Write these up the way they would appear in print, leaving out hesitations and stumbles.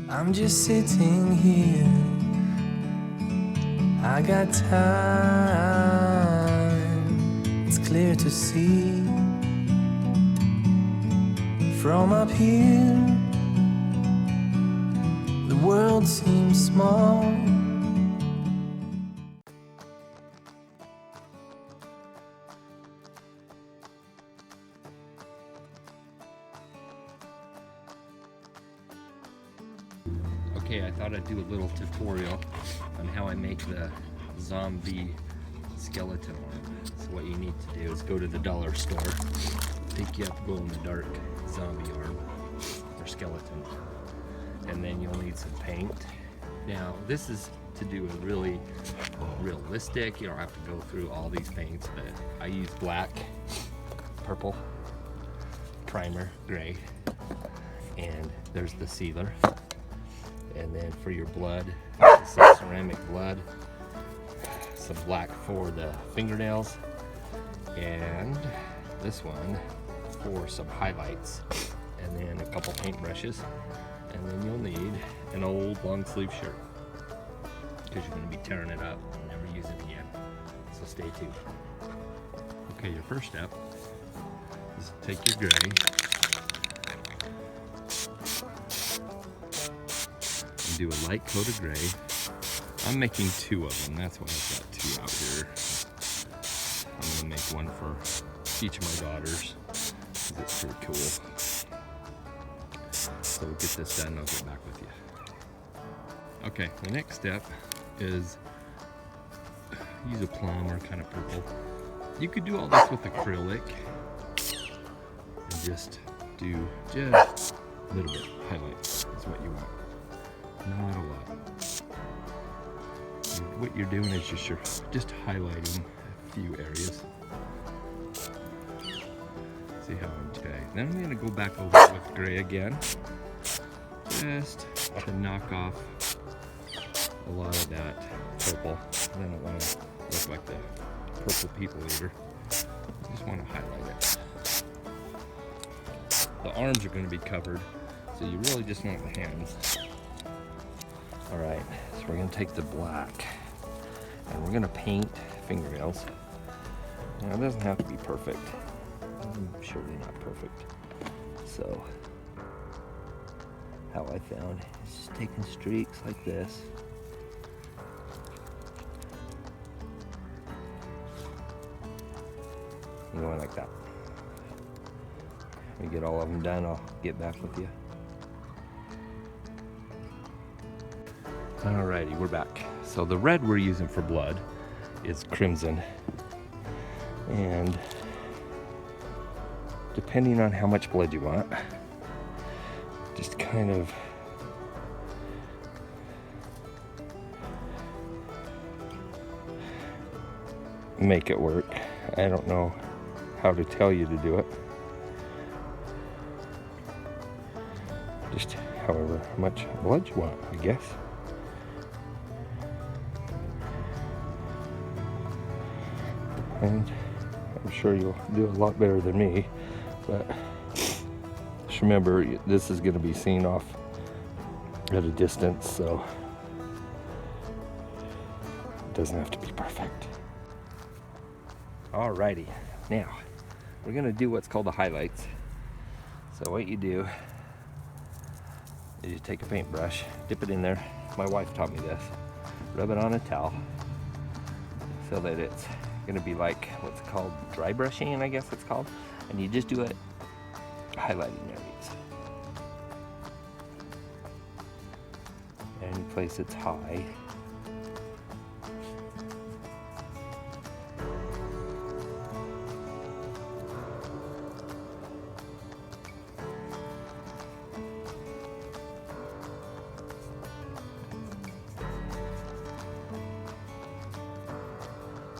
I'm just sitting here. I got time. It's clear to see from up here. The world seems small. Okay, I thought I'd do a little tutorial on how I make the zombie skeleton arm. So what you need to do is go to the dollar store, pick you up glow-in-the-dark zombie arm or skeleton arm, and then you'll need some paint. Now this is to do a really realistic, you don't have to go through all these paints, but I use black, purple, primer, gray, and there's the sealer. And then for your blood, some ceramic blood, some black for the fingernails, and this one for some highlights, and then a couple paintbrushes, and then you'll need an old long sleeve shirt because you're going to be tearing it up and never use it again, so stay tuned. Okay, your first step is to take your gray and do a light coat of gray. I'm making 2 of them, that's why I've got 2 out here. I'm going to make one for each of my daughters because it's pretty cool. So we'll get this done and I'll get back with you. Okay, the next step is use a plum or kind of purple. You could do all this with acrylic and just do just a little bit. Highlights is what you want. Not a lot. What you're doing is just highlighting a few areas. See how I'm okay. Then I'm going to go back over it with gray again, just to knock off a lot of that purple. I don't want to look like the purple people eater. I just want to highlight it. The arms are going to be covered, so you really just want the hands. Alright, so we're going to take the black and we're going to paint fingernails. Now it doesn't have to be perfect. I'm sure they're not perfect. So, how I found is just taking streaks like this. And going like that. When we get all of them done, I'll get back with you. Alrighty, we're back. So the red we're using for blood is crimson. And depending on how much blood you want, just kind of make it work. I don't know how to tell you to do it. Just however much blood you want, I guess. And I'm sure you'll do a lot better than me, but just remember, this is going to be seen off at a distance, so it doesn't have to be perfect. Alrighty, now we're going to do what's called the highlights. So what you do is you take a paintbrush, dip it in there. My wife taught me this. Rub it on a towel so that it's going to be like what's called dry brushing, I guess it's called, and you just do it highlighting areas, and you place it high.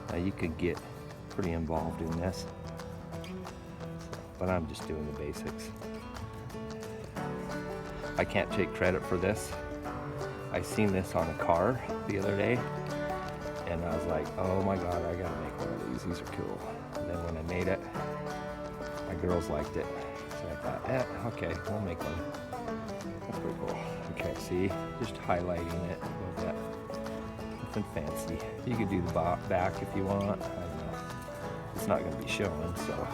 Now you could get pretty involved in this, but I'm just doing the basics. I can't take credit for this. I seen this on a car the other day, and I was like, oh my god, I gotta make one of these. These are cool. And then when I made it, my girls liked it. So I thought, okay, we'll make one. That's pretty cool. Okay, see, just highlighting it with that. Nothing fancy. You could do the back if you want. I don't know. It's not going to be showing, so.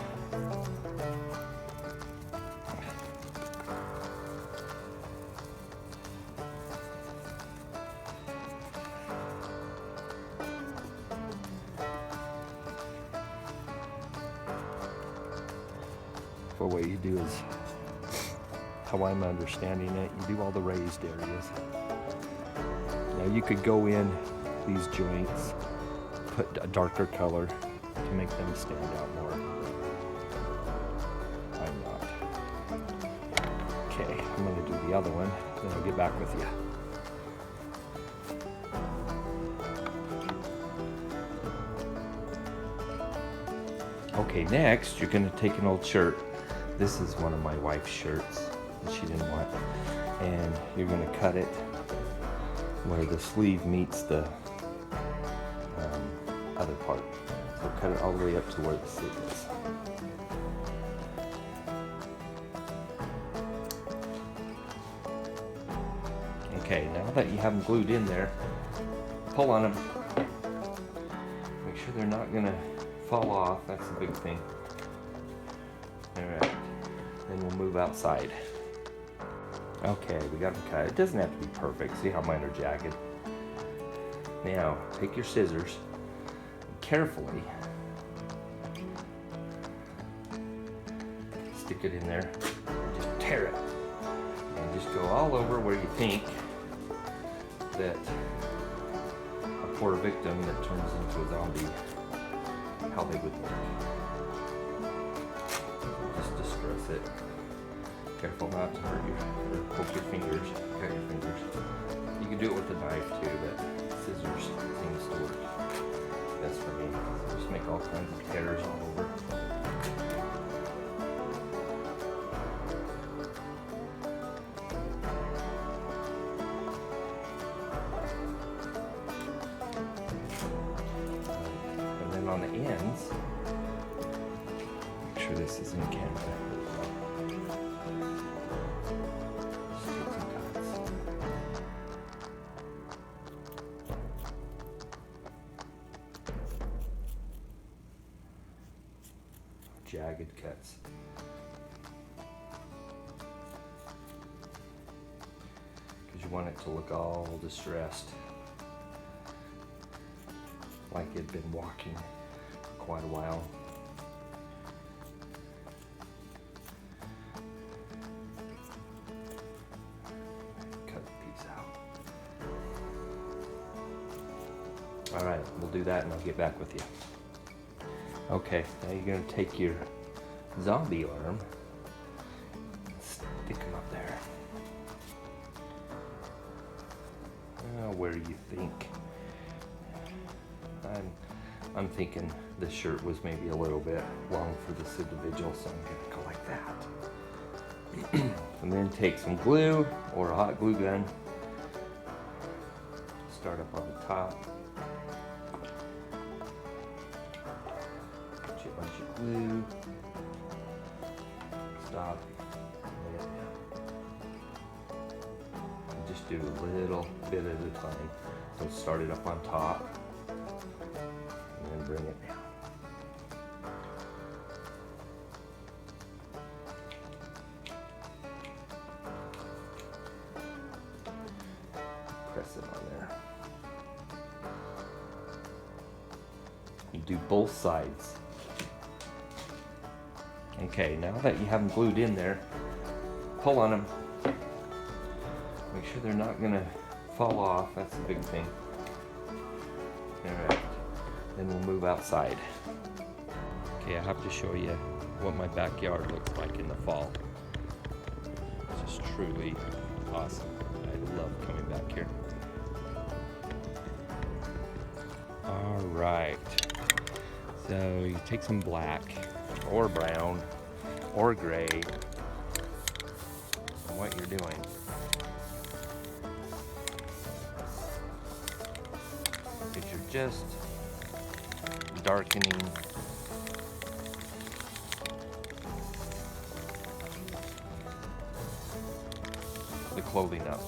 For what you do is, how I'm understanding it, you do all the raised areas. Now you could go in these joints, put a darker color to make them stand out more. I'm not. Okay, I'm gonna do the other one, then I'll get back with you. Okay, next you're gonna take an old shirt. This is one of my wife's shirts that she didn't want. And you're gonna cut it where the sleeve meets the other part. So cut it all the way up to where the sleeve is. Okay, now that you have them glued in there, pull on them. Make sure they're not gonna fall off, that's the big thing. Alright, then we'll move outside. Okay, we got them cut. It doesn't have to be perfect. See how mine are jagged? Now, take your scissors and carefully stick it in there and just tear it. And just go all over where you think that a poor victim that turns into a zombie, how they would look. Just distress it. Careful not to hurt or poke your fingers, cut your fingers. You can do it with a knife too, but scissors seems to work best for me. So just make all kinds of tears all over. And then on the ends, make sure this is in camera. Jagged cuts. Because you want it to look all distressed, like it'd been walking for quite a while. Cut the piece out. Alright, we'll do that and I'll get back with you. Okay, now you're going to take your zombie arm and stick him up there. Where do you think? I'm thinking this shirt was maybe a little bit long for this individual, so I'm going to go like that. And then take some glue or a hot glue gun. Start up on the top. Put you a bunch of glue. Stop. Lay it down. And just do a little bit at a time. So start it up on top. And then bring it down. Press it on there. You do both sides. Okay, now that you have them glued in there, pull on them. Make sure they're not going to fall off. That's the big thing. Alright, then we'll move outside. Okay, I have to show you what my backyard looks like in the fall. It's just truly awesome. I love coming back here. Alright, so you take some black or brown or gray, and what you're doing is you're just darkening the clothing up.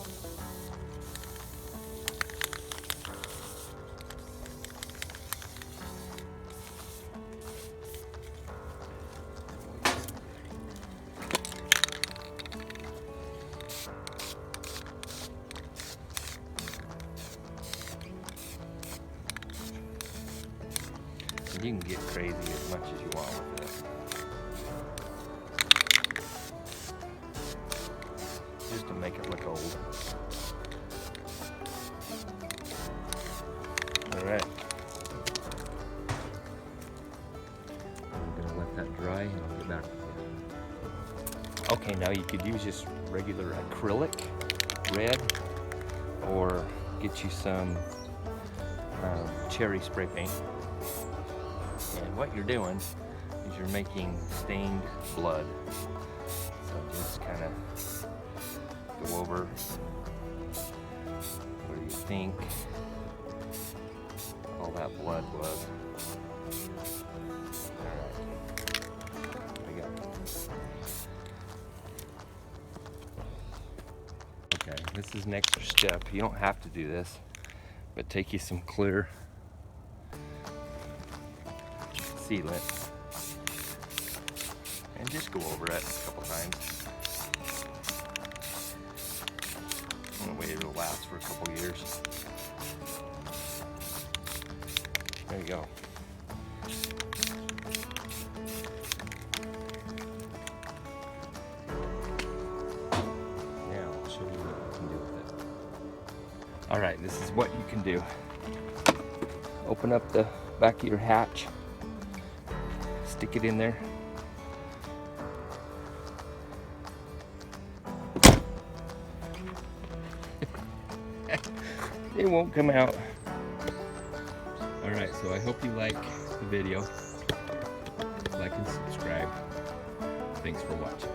You can get crazy as much as you want with this. Just to make it look old. Alright. I'm gonna let that dry and I'll get back with you. Okay, now you could use just regular acrylic red, or get you some cherry spray paint. And what you're doing is you're making stained blood. So just kind of go over where you think all that blood was. Alright, there we go. Okay, this is an extra step. You don't have to do this, but take you some clear sealant and just go over it a couple times. That way it'll last for a couple years. There you go. Now I'll show you what you can do with it. Alright, this is what you can do. Open up the back of your hatch. Stick it in there. It won't come out. Alright, so I hope you like the video. Like and subscribe. Thanks for watching.